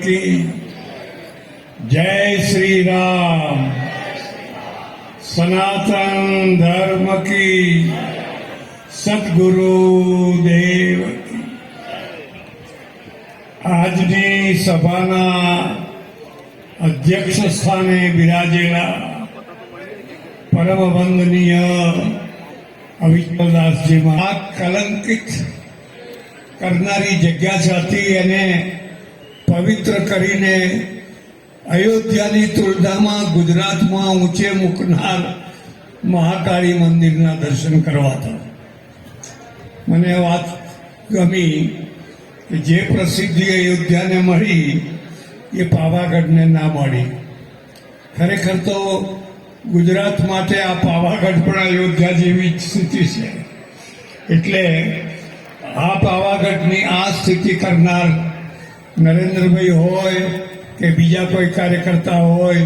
की जय श्री राम। सनातन धर्म की सद्गुरु देव की। આજની સભાના અધ્યક્ષ સ્થાને બિરાજેલા પરમ વંદનીય અવિચલદાસજીમાં આ કલંકિત કરનારી જગ્યા હતી એને પવિત્ર કરીને અયોધ્યાની તુલનામાં ગુજરાતમાં ઊંચે મૂકનાર મહાકાળી મંદિરના દર્શન કરવા હતા. મને વાત ગમી કે જે પ્રસિદ્ધિ અયોધ્યાને મળી એ પાવાગઢને ના મળી. ખરેખર તો ગુજરાત માટે આ પાવાગઢ પણ અયોધ્યા જેવી જ સ્થિતિ છે. એટલે આ પાવાગઢની આ સ્થિતિ કરનાર નરેન્દ્રભાઈ હોય કે બીજા કોઈ કાર્યકર્તા હોય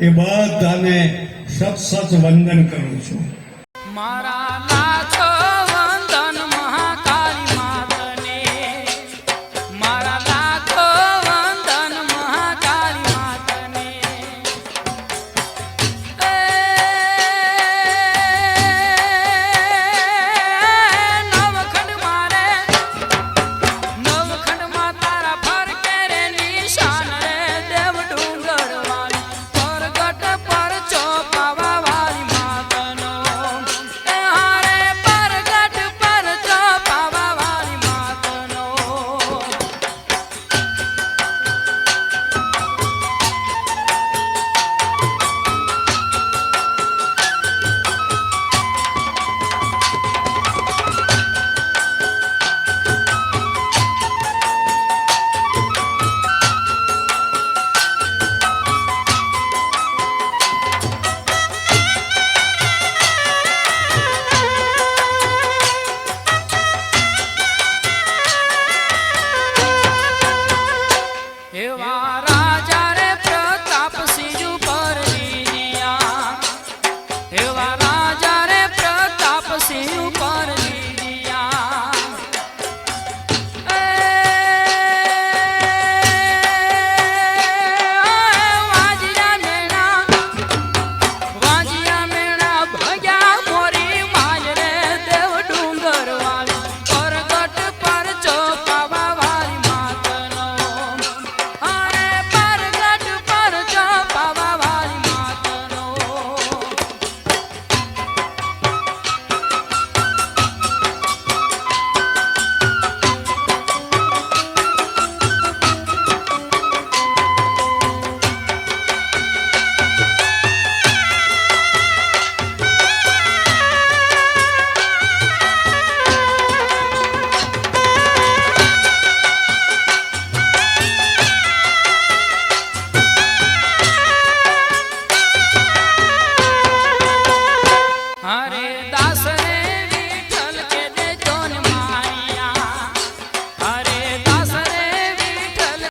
એ બધાને સત વંદન કરું છું. મારા